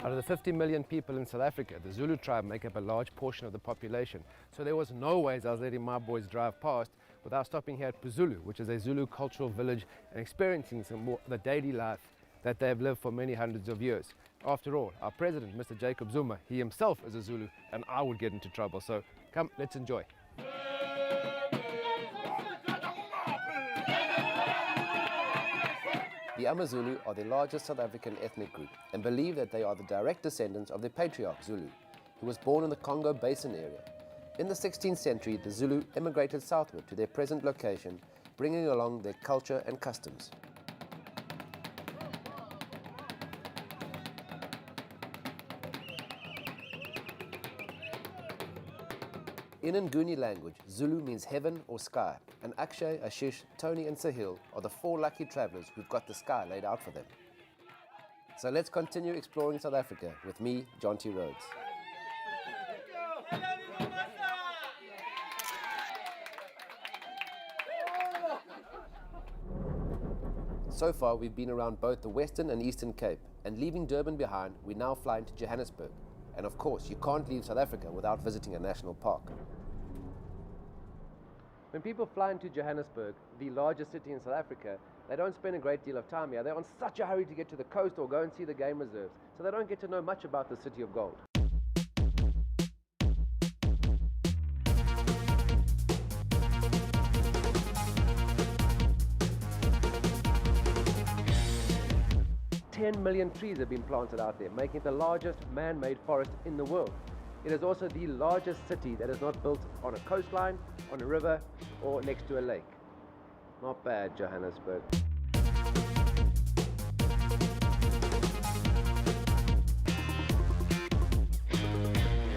Out of the 50 million people in South Africa, the Zulu tribe make up a large portion of the population. So there was no ways I was letting my boys drive past without stopping here at Zulu, which is a Zulu cultural village, and experiencing some more the daily life that they have lived for many hundreds of years. After all, our president, Mr. Jacob Zuma, he himself is a Zulu, and I would get into trouble. So come, let's enjoy. The AmaZulu are the largest South African ethnic group and believe that they are the direct descendants of their patriarch Zulu, who was born in the Congo Basin area. In the 16th century, the Zulu immigrated southward to their present location, bringing along their culture and customs. In Nguni language, Zulu means heaven or sky, and Akshay, Ashish, Tony and Sahil are the 4 lucky travellers who've got the sky laid out for them. So let's continue exploring South Africa with me, Jonty Rhodes. So far we've been around both the Western and Eastern Cape, and leaving Durban behind, we now fly into Johannesburg. And of course, you can't leave South Africa without visiting a national park. When people fly into Johannesburg, the largest city in South Africa, they don't spend a great deal of time here. They're on such a hurry to get to the coast or go and see the game reserves, so they don't get to know much about the City of Gold. $10 million trees have been planted out there, making it the largest man-made forest in the world. It is also the largest city that is not built on a coastline, on a river, or next to a lake. Not bad, Johannesburg.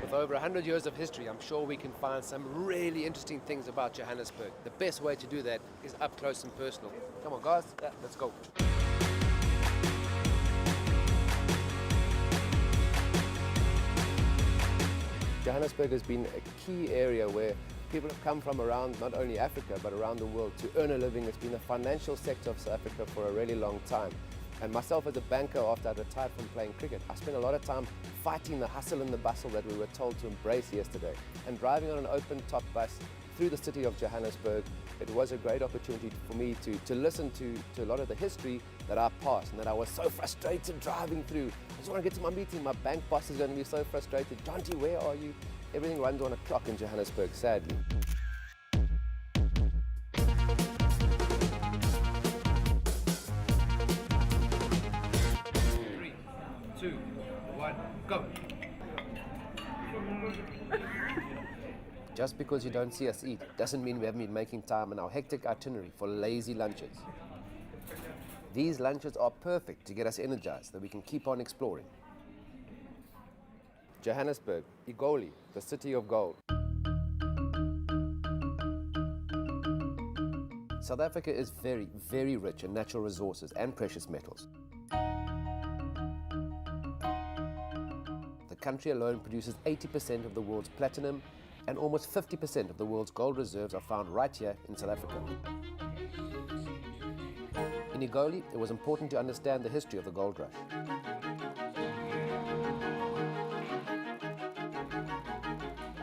With over 100 years of history, I'm sure we can find some really interesting things about Johannesburg. The best way to do that is up close and personal. Come on guys, let's go. Johannesburg has been a key area where people have come from around not only Africa but around the world to earn a living. It's been the financial sector of South Africa for a really long time. And myself as a banker, after I retired from playing cricket, I spent a lot of time fighting the hustle and the bustle that we were told to embrace yesterday. And driving on an open top bus through the city of Johannesburg, it was a great opportunity for me to listen to a lot of the history that I passed and that I was so frustrated driving through. I just want to get to my meeting, my bank boss is going to be so frustrated. Jonty, where are you? Everything runs on a clock in Johannesburg, sadly. Three, two, one, go! Just because you don't see us eat doesn't mean we haven't been making time in our hectic itinerary for lazy lunches. These lunches are perfect to get us energized so that we can keep on exploring. Johannesburg, Igoli, the city of gold. South Africa is very, very rich in natural resources and precious metals. The country alone produces 80% of the world's platinum, and almost 50% of the world's gold reserves are found right here in South Africa. In Igoli, it was important to understand the history of the gold rush.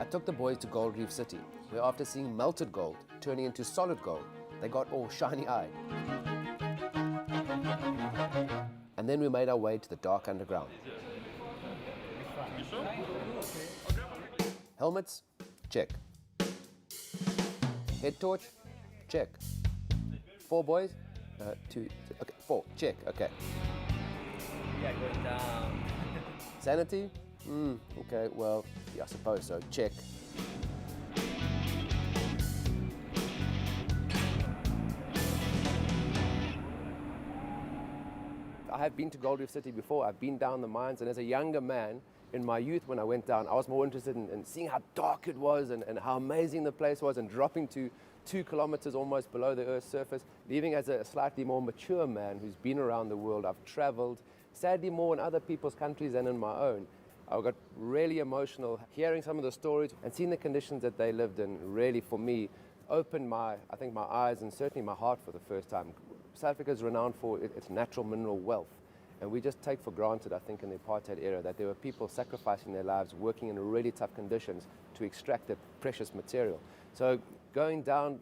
I took the boys to Gold Reef City, where after seeing melted gold turning into solid gold, they got all shiny-eyed. And then we made our way to the dark underground. Helmets? Check. Head torch? Check. 4 boys? 2, okay, 4, check, okay. Yeah, going down. Sanity? Okay, well, yeah, I suppose so, check. I have been to Gold Reef City before. I've been down the mines, and as a younger man, in my youth when I went down, I was more interested in seeing how dark it was and how amazing the place was, and dropping to 2 kilometers almost below the Earth's surface. Leaving as a slightly more mature man who's been around the world, I've traveled, sadly more in other people's countries than in my own. I got really emotional hearing some of the stories and seeing the conditions that they lived in. Really, for me, opened my eyes and certainly my heart for the first time. South Africa is renowned for its natural mineral wealth. And we just take for granted, I think, in the apartheid era that there were people sacrificing their lives, working in really tough conditions to extract the precious material. So going down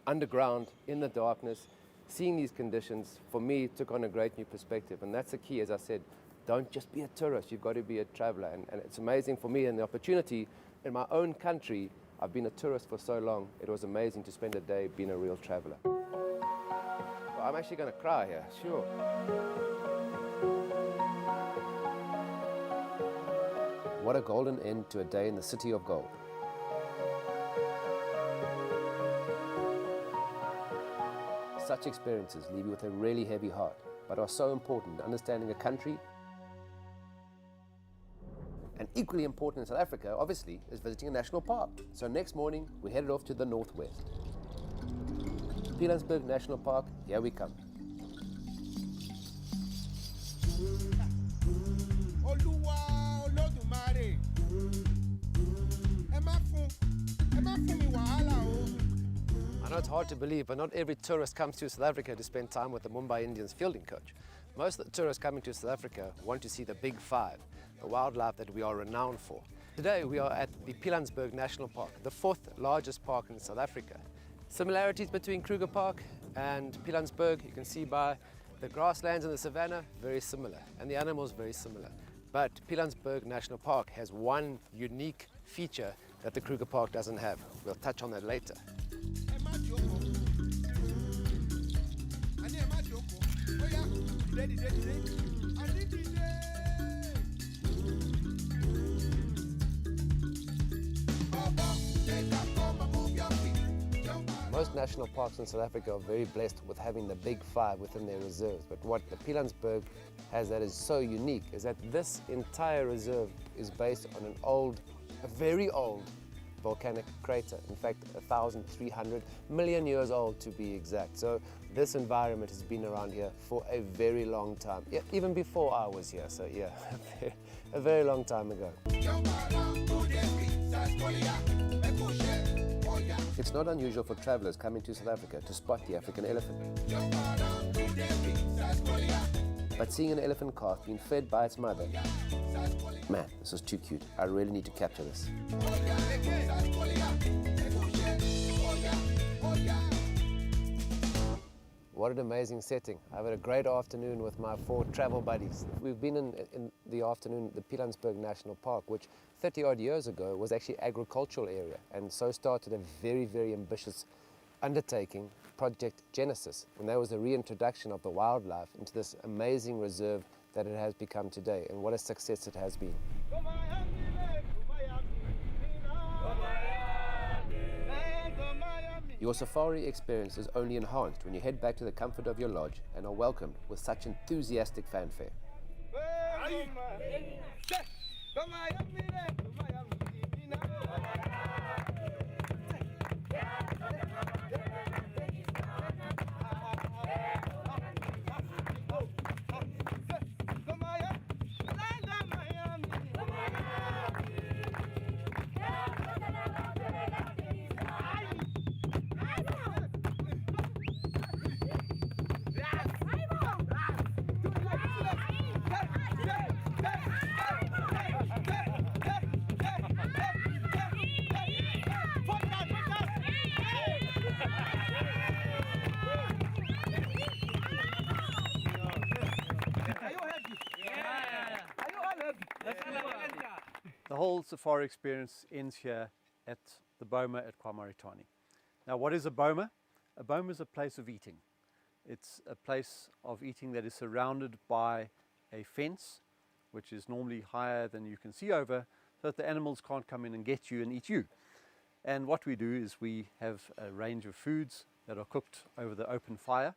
underground in the darkness, seeing these conditions, for me, took on a great new perspective. And that's the key, as I said, don't just be a tourist, you've got to be a traveler. And it's amazing for me and the opportunity in my own country. I've been a tourist for so long, it was amazing to spend a day being a real traveler. Well, I'm actually going to cry here, sure. What a golden end to a day in the city of gold. Such experiences leave you with a really heavy heart, but are so important in understanding a country. And equally important in South Africa, obviously, is visiting a national park. So next morning, we headed off to the northwest. Pilanesberg National Park, here we come. I know it's hard to believe, but not every tourist comes to South Africa to spend time with the Mumbai Indians fielding coach. Most of the tourists coming to South Africa want to see the Big Five, the wildlife that we are renowned for. Today we are at the Pilanesberg National Park, the fourth largest park in South Africa. Similarities between Kruger Park and Pilanesberg, you can see by the grasslands and the savanna, very similar, and the animals very similar. But Pilanesberg National Park has one unique feature that the Kruger Park doesn't have. We'll touch on that later. Most national parks in South Africa are very blessed with having the Big Five within their reserves, but what the Pilanesberg has that is so unique is that this entire reserve is based on a very old volcanic crater. In fact, 1,300 million years old to be exact. So this environment has been around here for a very long time, yeah, even before I was here. So yeah, a very long time ago. It's not unusual for travelers coming to South Africa to spot the African elephant. But seeing an elephant calf being fed by its mother, man, this is too cute. I really need to capture this. What an amazing setting. I've had a great afternoon with my 4 travel buddies. We've been in the afternoon at the Pilanesberg National Park, which 30 odd years ago was actually agricultural area, and so started a very, very ambitious undertaking, Project Genesis, and that was the reintroduction of the wildlife into this amazing reserve that it has become today, and what a success it has been. Your safari experience is only enhanced when you head back to the comfort of your lodge and are welcomed with such enthusiastic fanfare. The whole safari experience ends here at the Boma at Kwamaritani. Now, what is a Boma? A Boma is a place of eating. It's a place of eating that is surrounded by a fence, which is normally higher than you can see over, so that the animals can't come in and get you and eat you. And what we do is we have a range of foods that are cooked over the open fire.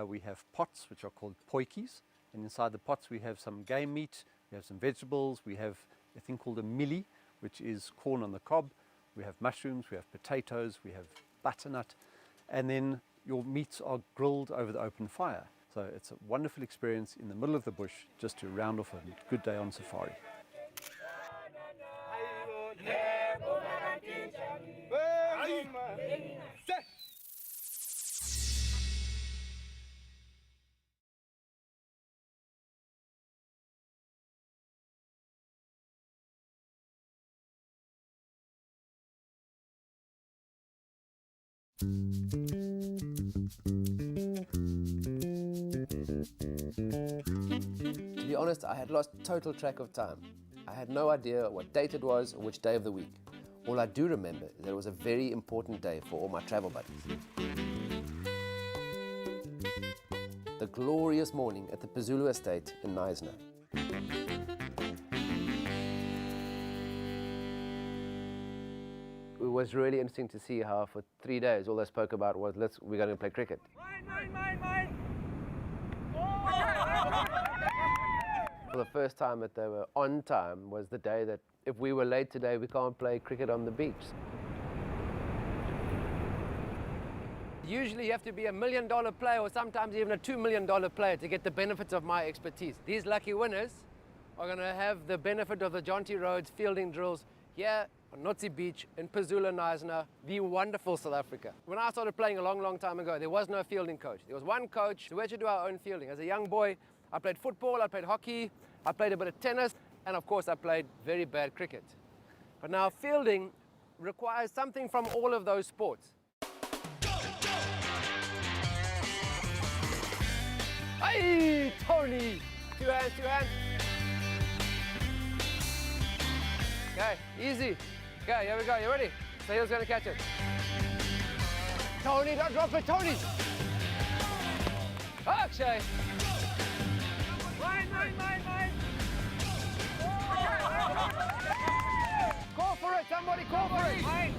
We have pots, which are called potjies, and inside the pots we have some game meat, we have some vegetables, we have a thing called a millie, which is corn on the cob, we have mushrooms, we have potatoes, we have butternut, and then your meats are grilled over the open fire. So it's a wonderful experience in the middle of the bush just to round off a good day on safari. To be honest, I had lost total track of time. I had no idea what date it was or which day of the week. All I do remember is that it was a very important day for all my travel buddies. The glorious morning at the Pazulu estate in Knysna. It was really interesting to see how for 3 days all they spoke about was we're going to play cricket. Mine. For the first time that they were on time was the day that if we were late today, we can't play cricket on the beach. Usually you have to be $1 million player or sometimes even a $2 million player to get the benefits of my expertise. These lucky winners are going to have the benefit of the Jonty Rhodes fielding drills here on Notsi Beach in Pazulu, Knysna, the wonderful South Africa. When I started playing a long time ago, there was no fielding coach. There was one coach, so we had to do our own fielding. As a young boy, I played football, I played hockey, I played a bit of tennis, and of course I played very bad cricket. But now fielding requires something from all of those sports. Hey, Tony! Two hands. Okay, easy. Okay, here we go, you ready? So he's gonna catch it. Tony, don't drop it, Tony! Akshay! Mine! Call for it, somebody call for it! Mine!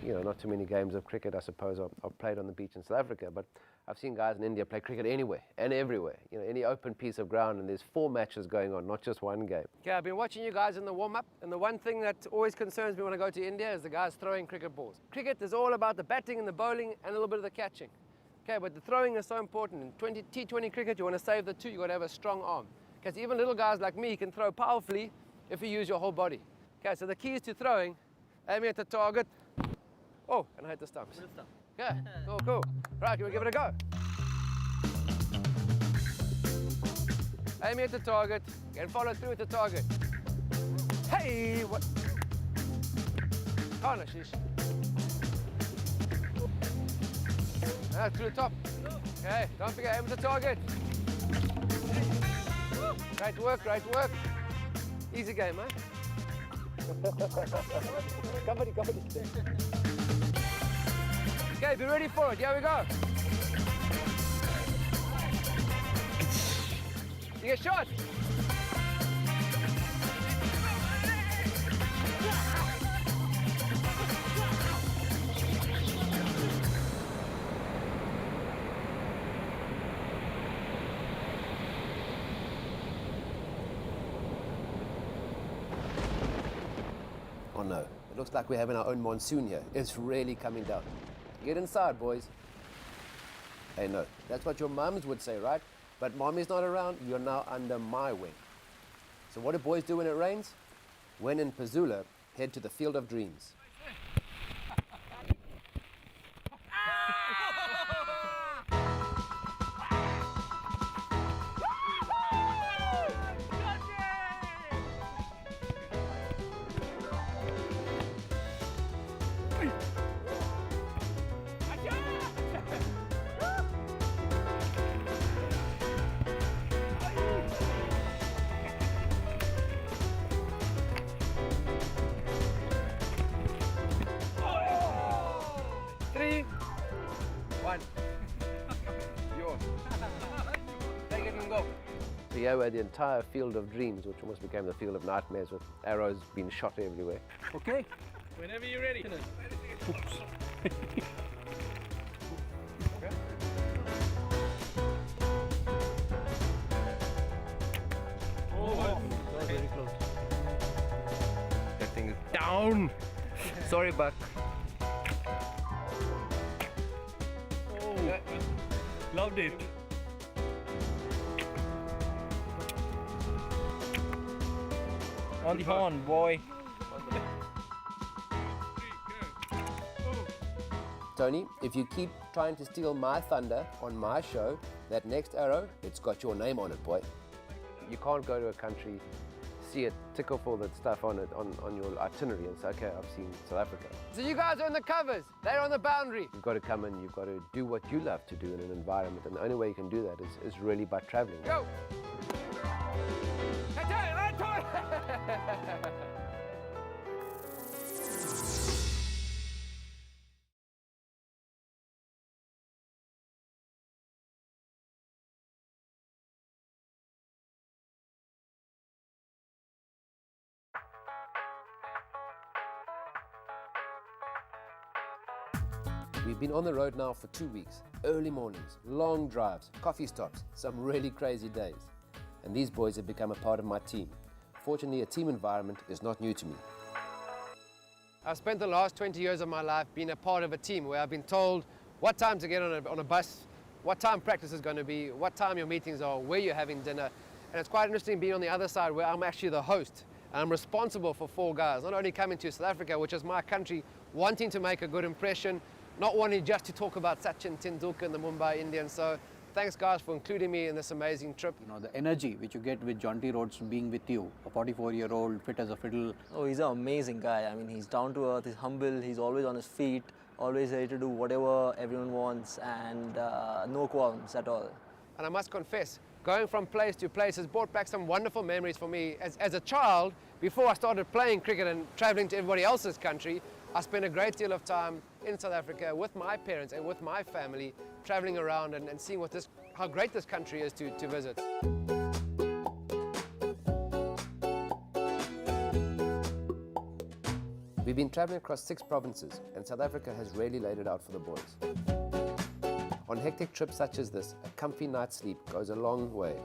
You know, not too many games of cricket, I suppose, I've played on the beach in South Africa, but I've seen guys in India play cricket anywhere and everywhere. You know, any open piece of ground, and there's 4 matches going on, not just one game. Okay, I've been watching you guys in the warm-up, and the one thing that always concerns me when I go to India is the guys throwing cricket balls. Cricket is all about the batting and the bowling and a little bit of the catching. Okay, but the throwing is so important. In T20 cricket, you want to save the two, you got to have a strong arm. Because even little guys like me can throw powerfully if you use your whole body. Okay, so the key is to throwing, aiming at the target. Oh, and I hit the stumps. Yeah, cool. Right, can we give it a go? Aiming at the target, and follow through with the target. Hey, what? Oh, no, sheesh. Ah, to the top. Okay, don't forget, aim at the target. Great work. Easy game, man. Come on. Okay, be ready for it. Here we go. You get shot. Oh no, it looks like we're having our own monsoon here. It's really coming down. Get inside, boys. Hey, no, that's what your mums would say, right? But mommy's not around, you're now under my wing. So what do boys do when it rains? When in Pazulu, head to the Field of Dreams. Yours. Take it and go. So here we had the entire Field of Dreams, which almost became the Field of Nightmares, with arrows being shot everywhere. Okay. Whenever you're ready. Oh, very close. That thing is down. Sorry, Buck. Loved it. On the horn, boy. Tony, if you keep trying to steal my thunder on my show, that next arrow, it's got your name on it, boy. You can't go to a country, see it, tick off all that stuff on it, on your itinerary and say, okay, I've seen South Africa. So you guys are in the covers, they're on the boundary. You've got to come in, you've got to do what you love to do in an environment, and the only way you can do that is really by traveling. Go! We've been on the road now for 2 weeks. Early mornings, long drives, coffee stops, some really crazy days. And these boys have become a part of my team. Fortunately, a team environment is not new to me. I've spent the last 20 years of my life being a part of a team where I've been told what time to get on a bus, what time practice is going to be, what time your meetings are, where you're having dinner. And it's quite interesting being on the other side where I'm actually the host. And I'm responsible for 4 guys, not only coming to South Africa, which is my country, wanting to make a good impression, not wanting just to talk about Sachin Tendulkar and the Mumbai Indians. So thanks guys for including me in this amazing trip. You know, the energy which you get with Jonty Rhodes being with you, a 44-year-old, fit as a fiddle. Oh, he's an amazing guy. I mean, he's down to earth, he's humble, he's always on his feet, always ready to do whatever everyone wants, and no qualms at all. And I must confess, going from place to place has brought back some wonderful memories for me. As a child, before I started playing cricket and traveling to everybody else's country, I spent a great deal of time in South Africa with my parents and with my family, traveling around and seeing how great this country is to visit. We've been traveling across 6 provinces, and South Africa has really laid it out for the boys. On hectic trips such as this, a comfy night's sleep goes a long way.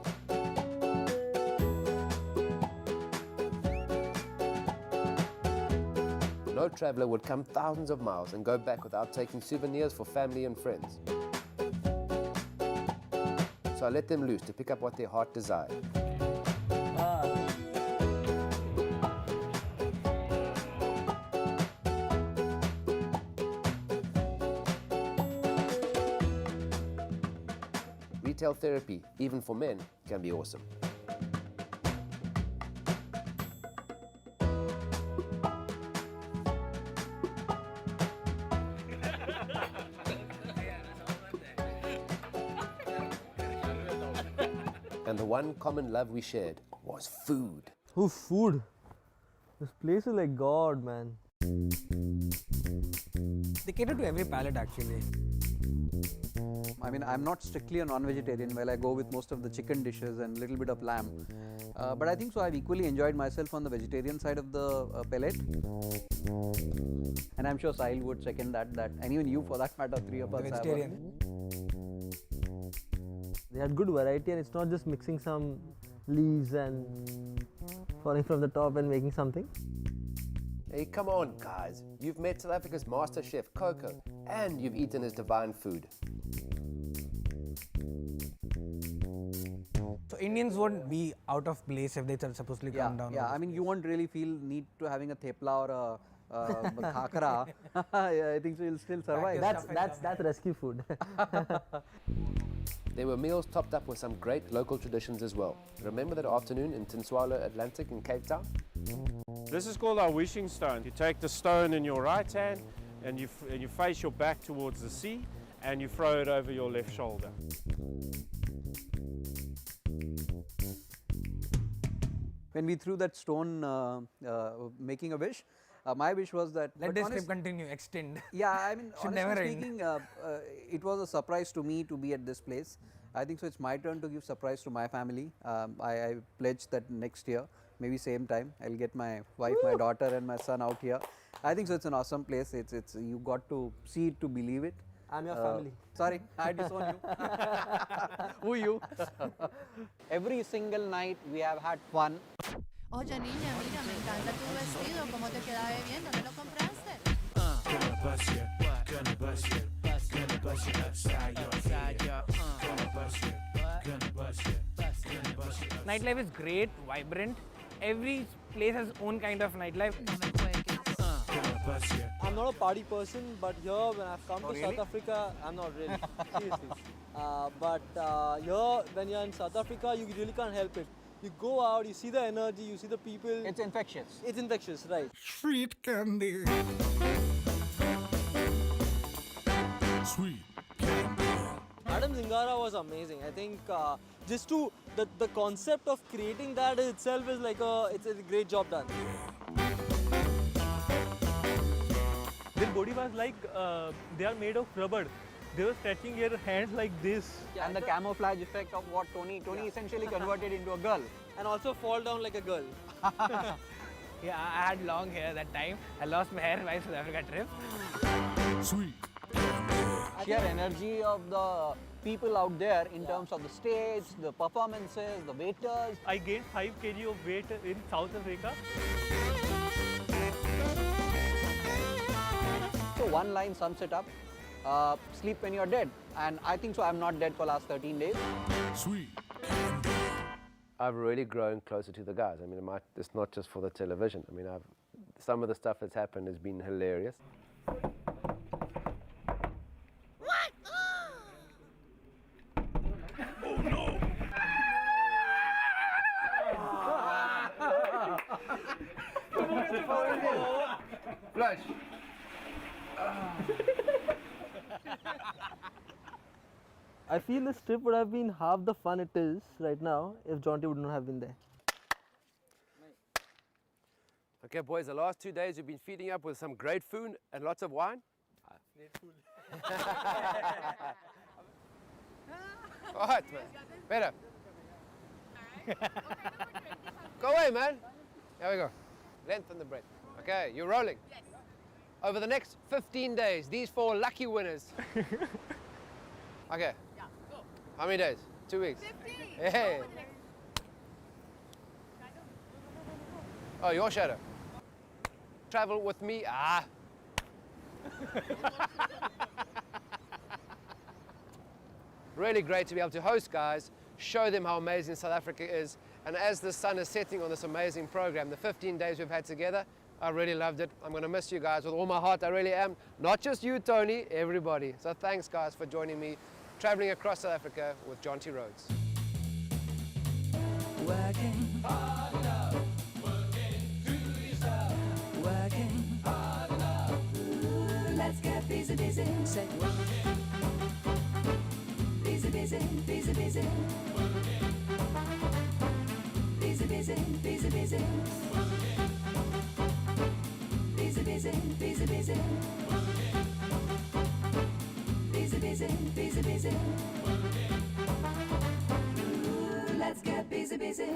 No traveller would come thousands of miles and go back without taking souvenirs for family and friends. So I let them loose to pick up what their heart desired. Retail therapy, even for men, can be awesome. And the one common love we shared was food. Oh, food. This place is like God, man. They cater to every palate actually. I mean, I'm not strictly a non-vegetarian. Well, I go with most of the chicken dishes and a little bit of lamb. But I think so I've equally enjoyed myself on the vegetarian side of the palate. And I'm sure Sahil would second that, and even you for that matter, 3 of us Vegetarian. They had good variety, and it's not just mixing some leaves and falling from the top and making something. Hey, come on, guys. You've met South Africa's master chef, Coco, and you've eaten his divine food. So Indians won't be out of place if they supposedly come down. Yeah, I mean, you won't really feel need to having a thepla or a khakra. I think so you'll still survive. That's rescue food. There were meals topped up with some great local traditions as well. Remember that afternoon in Tinswalo Atlantic in Cape Town? This is called our wishing stone. You take the stone in your right hand and you face your back towards the sea and you throw it over your left shoulder. When we threw that stone making a wish, my wish was that... Let this trip continue, extend. Yeah, I mean, Should never honestly end. speaking, it was a surprise to me to be at this place. I think so it's my turn to give surprise to my family. I pledged that next year, maybe same time, I'll get my wife, my daughter and my son out here. I think so it's an awesome place. It's you got to see it to believe it. I'm your family. Sorry, I disown you. Who you? Every single night we have had fun. Oye, niña, mira, me encanta tu vestido. ¿Cómo te queda de bien? ¿Dónde lo compraste? Gonna bust you, gonna bust you, gonna bust you upside your head. Gonna bust you, gonna bust you, gonna bust you upside. Nightlife is great, vibrant. Every place has own kind of nightlife. No me juegues. Gonna bust you. I'm not a party person, but here when I've come to South Africa, I'm not really, seriously. But here, when you're in South Africa, you really can't help it. You go out, you see the energy, you see the people. It's infectious. It's infectious, right? Sweet candy. Sweet candy. Adam Zingara was amazing. I think just to the concept of creating that itself is like it's a great job done. Their body was like they are made of rubber. They were stretching their hands like this. Yeah, and the camouflage effect of what Tony essentially converted into a girl. And also fall down like a girl. Yeah, I had long hair that time. I lost my hair in my South Africa trip. Sweet. Sheer energy of the people out there in terms of the stage, the performances, the waiters. I gained 5 kg of weight in South Africa. So one line sums it up. Sleep when you're dead. And I think so I'm not dead for last 13 days. Sweet. I've really grown closer to the guys. I mean, it's not just for the television. I mean, some of the stuff that's happened has been hilarious. Flush. I feel this trip would have been half the fun it is right now if Jonty would not have been there. Okay, boys, the last 2 days we've been feeding up with some great food and lots of wine. Great food. All right, man. Better. Go away, man. There we go. Lengthen the breath. Okay, you're rolling. Yes. Over the next 15 days, these 4 lucky winners. Okay. Yeah, go. How many days? 2 weeks. 15. Hey. Oh, your shadow. Travel with me. Ah. Really great to be able to host guys, show them how amazing South Africa is. And as the sun is setting on this amazing program, the 15 days we've had together, I really loved it. I'm going to miss you guys with all my heart. I really am. Not just you, Tony, everybody. So thanks, guys, for joining me, traveling across South Africa with Jonty Rhodes. Working hard enough, working through yourself, working hard enough. Ooh, let's get busy, busy. Say working. Busy, busy, busy, busy. Working. Busy, busy, busy, busy. Working. Busy, busy, busy, busy. Working. Busy, busy, busy, busy. Working. Ooh, let's get busy, busy.